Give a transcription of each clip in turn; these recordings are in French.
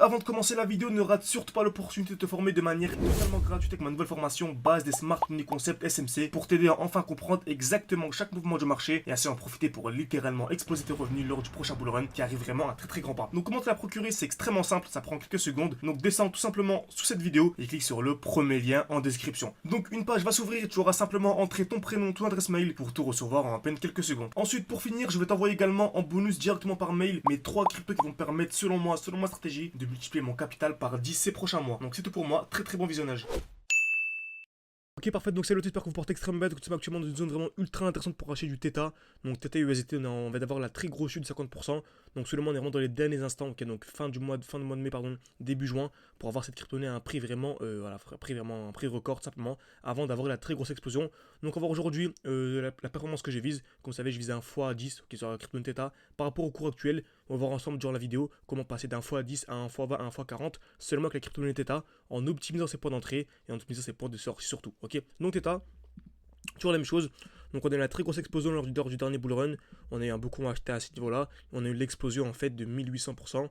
avant de commencer la vidéo, ne rate surtout pas l'opportunité de te former de manière totalement gratuite avec ma nouvelle formation base des Smart Money Concept SMC pour t'aider à enfin comprendre exactement chaque mouvement du marché et ainsi en profiter pour littéralement exploser tes revenus lors du prochain bull run qui arrive vraiment à très grand pas. Donc comment te la procurer, c'est extrêmement simple, ça prend quelques secondes. Donc descends tout simplement sous cette vidéo et clique sur le premier lien en description. Donc une page va s'ouvrir et tu auras simplement entré ton prénom, ton adresse mail pour tout recevoir en à peine quelques secondes. Ensuite, pour finir, je vais t'envoyer également en bonus directement par mail mes 3 cryptos qui vont me permettre selon moi, selon ma stratégie, de multiplier mon capital par 10 ces prochains mois. Donc c'est tout pour moi, très bon visionnage. Ok, parfait, donc salut, j'espère que vous portez extrêmement bien. Donc, nous sommes actuellement dans une zone vraiment ultra intéressante pour acheter du Theta. Donc, Theta USDT, on va d'avoir la très grosse chute de 50%. Donc, seulement, on est vraiment dans les derniers instants. Ok, donc fin du mois de mai, pardon, début juin, pour avoir cette crypto-monnaie à un prix vraiment, un prix record simplement, avant d'avoir la très grosse explosion. Donc, on va voir aujourd'hui la performance que je vise. Comme vous savez, je visais un x10 sur la crypto-monnaie Theta. Par rapport au cours actuel, on va voir ensemble durant la vidéo comment passer d'un x10 à un x20 à un x40 seulement avec la crypto-monnaie Theta en optimisant ses points d'entrée et en optimisant ses points de sortie surtout. Ok, donc Theta, toujours la même chose. Donc on a eu la très grosse explosion lors du dernier bull run. On a eu un beaucoup acheté à ce niveau-là. On a eu l'explosion en fait de 1800%.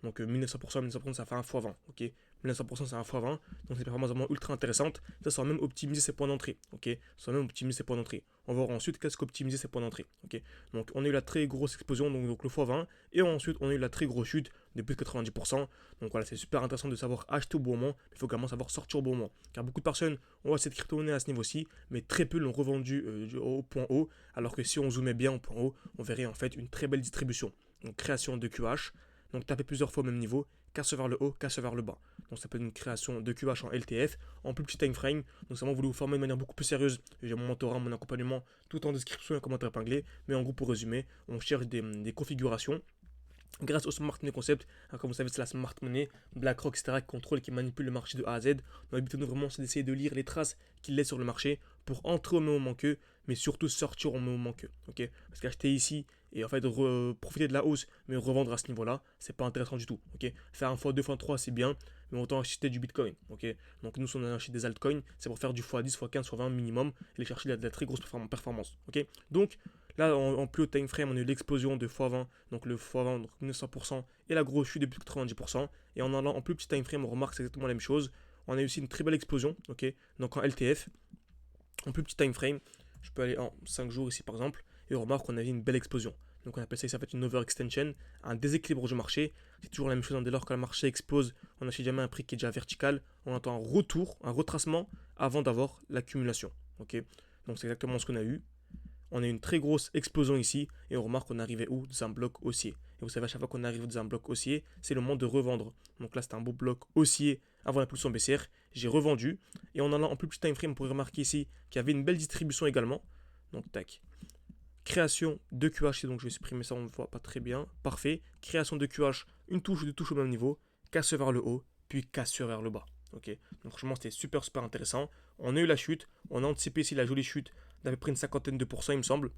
Donc 1900%, ça fait un x20. Ok, 1900% c'est un x20. Donc c'est une performance vraiment ultra intéressante. Ça sans même optimiser ses points d'entrée. Ok, sans même optimiser ses points d'entrée. On va voir ensuite qu'est-ce qu'optimiser ses points d'entrée. Ok, donc on a eu la très grosse explosion, donc le x20. Et ensuite on a eu la très grosse chute de plus de 90%. Donc voilà, c'est super intéressant de savoir acheter au bon moment. Mais il faut également savoir sortir au bon moment. Car beaucoup de personnes ont cette crypto-monnaie à ce niveau-ci, mais très peu l'ont revendu au point haut. Alors que si on zoomait bien au point haut, on verrait en fait une très belle distribution. Donc création de QH. Donc taper plusieurs fois au même niveau, casse vers le haut, casse vers le bas. Donc ça peut être une création de QH en LTF, en plus petit time frame. Donc c'est vraiment voulu vous former de manière beaucoup plus sérieuse. J'ai mon mentorat, mon accompagnement, tout en description et en commentaire épinglé. Mais en gros, pour résumer, on cherche des configurations grâce au Smart Money Concept. Comme vous savez, c'est la Smart Money, BlackRock, etc. qui contrôle et qui manipule le marché de A à Z. Donc l'objectif, vraiment, c'est d'essayer de lire les traces qu'il laisse sur le marché pour entrer au même moment qu'eux, mais surtout sortir au même moment qu'eux. Okay, parce qu'acheter ici et en fait profiter de la hausse, mais revendre à ce niveau-là, c'est pas intéressant du tout. Okay, faire un x2, x3, c'est bien, mais autant acheter du Bitcoin. Okay, donc nous, si on a acheté des altcoins, c'est pour faire du x10, x15, x20 minimum et les chercher de la très grosse performance. Okay, donc là, en plus haut time frame, on a eu l'explosion de x20, donc le x20, donc 900%, et la grosse chute de plus de 90%. Et en allant en plus petit time frame, on remarque c'est exactement la même chose. On a eu aussi une très belle explosion, ok, donc en LTF, en plus petit time frame, je peux aller en 5 jours ici par exemple, et on remarque qu'on a eu une belle explosion. Donc on appelle ça, ça fait une overextension, un déséquilibre du marché. C'est toujours la même chose, dès lors que le marché explose, on n'achète jamais un prix qui est déjà vertical, on entend un retour, un retracement, avant d'avoir l'accumulation. Ok, donc c'est exactement ce qu'on a eu. On a une très grosse explosion ici et on remarque qu'on arrivait où? Dans un bloc haussier. Et vous savez, à chaque fois qu'on arrive dans un bloc haussier, c'est le moment de revendre. Donc là, c'est un beau bloc haussier avant la pulsion baissière. J'ai revendu. Et en allant en plus petit time frame, on pourrait remarquer ici qu'il y avait une belle distribution également. Donc, tac. Création de QH, donc je vais supprimer ça, on ne voit pas très bien. Parfait. Création de QH, une touche ou deux touches au même niveau. Casse vers le haut, puis casse vers le bas. Ok, donc franchement, c'était super intéressant. On a eu la chute. On a anticipé ici la jolie chute d'à peu près une cinquantaine de pourcents, il me semble.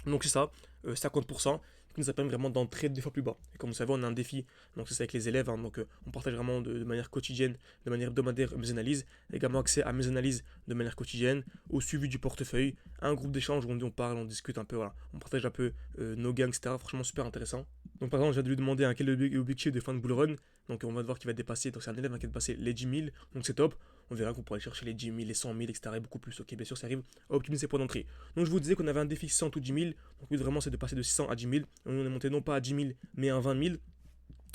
Donc c'est ça, 50%, qui nous permet vraiment d'entrer 2 fois plus bas. Et comme vous savez, on a un défi, donc c'est avec les élèves, hein, donc on partage vraiment de manière quotidienne, de manière hebdomadaire mes analyses, également accès à mes analyses de manière quotidienne, au suivi du portefeuille, un groupe d'échange où on parle, on discute un peu, voilà, on partage un peu nos gains, etc. Franchement super intéressant. Donc par exemple, j'ai dû lui demander quel est l'objectif de fin de bull run, donc on va voir qu'il va dépasser, donc c'est un élève qui va dépasser les 10 000, donc c'est top. On verra qu'on pourra aller chercher les 10 000, les 100 000, etc. et beaucoup plus. Ok, bien sûr, ça arrive à optimiser ses points d'entrée. Donc je vous disais qu'on avait un défi 600 ou 10 000. Donc le but vraiment, c'est de passer de 600 à 10 000. On est monté non pas à 10 000, mais à 20 000.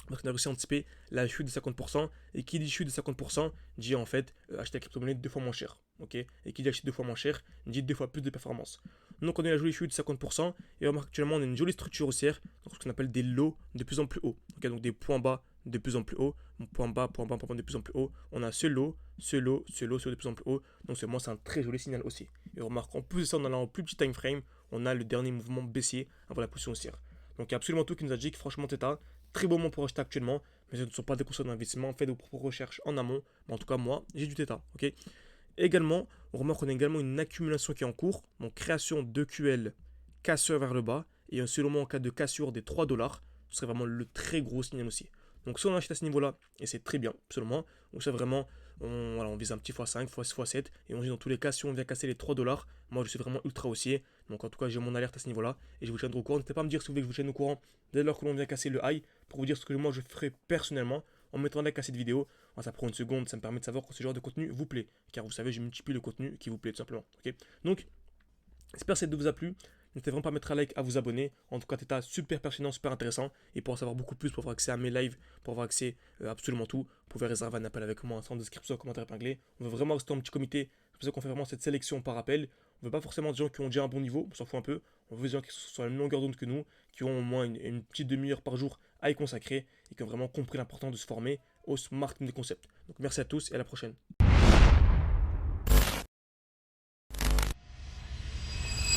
Parce qu'on a réussi à anticiper la chute de 50%. Et qui dit chute de 50% dit en fait acheter la crypto-monnaie 2 fois moins cher. Ok, et qui dit acheter 2 fois moins cher dit 2 fois plus de performance. Donc on a eu la jolie chute de 50%. Et actuellement, on a une jolie structure haussière. Donc ce qu'on appelle des lows de plus en plus hauts. Ok, donc des points bas de plus en plus haut. Point bas, point bas, point bas de plus en plus haut. On a ce low, ce low, ce low, ce low de plus en plus haut. Donc c'est un très joli signal haussier. Et on remarque en plus de ça, en allant au plus petit time frame, on a le dernier mouvement baissier avant la position haussière. Donc il y a absolument tout qui nous indique que franchement Theta, très beau moment pour acheter actuellement, mais ce ne sont pas des conseils d'investissement, faites vos propres recherches en amont. Mais en tout cas moi, j'ai du Theta. Ok. Également, on remarque qu'on a également une accumulation qui est en cours. Donc création de QL, cassure vers le bas, et un seul moment en cas de cassure des 3 dollars, ce serait vraiment le très gros signal haussier. Donc si on achète à ce niveau-là, et c'est très bien, absolument, donc c'est vraiment, on vise un petit x5, x6, x7, et on dit dans tous les cas, si on vient casser les 3 dollars, moi je suis vraiment ultra haussier. Donc en tout cas, j'ai mon alerte à ce niveau-là et je vous tiendrai au courant. N'hésitez pas à me dire si vous voulez que je vous tienne au courant dès lors que l'on vient casser le high pour vous dire ce que moi je ferai personnellement en mettant un like à cette vidéo. Alors, ça prend une seconde, ça me permet de savoir que ce genre de contenu vous plaît. Car vous savez, je multiplie le contenu qui vous plaît tout simplement. Ok, donc, j'espère que cette vidéo vous a plu. N'hésitez vraiment pas à mettre un like, à vous abonner. En tout cas, c'était super pertinent, super intéressant. Et pour en savoir beaucoup plus, pour avoir accès à mes lives, pour avoir accès à absolument tout, vous pouvez réserver un appel avec moi en description, commentaire épinglé. On veut vraiment rester en petit comité. C'est pour ça qu'on fait vraiment cette sélection par appel. On veut pas forcément des gens qui ont déjà un bon niveau, on s'en fout un peu. On veut des gens qui sont sur la même longueur d'onde que nous, qui ont au moins une petite demi-heure par jour à y consacrer et qui ont vraiment compris l'importance de se former au Smart Concept. Donc merci à tous et à la prochaine.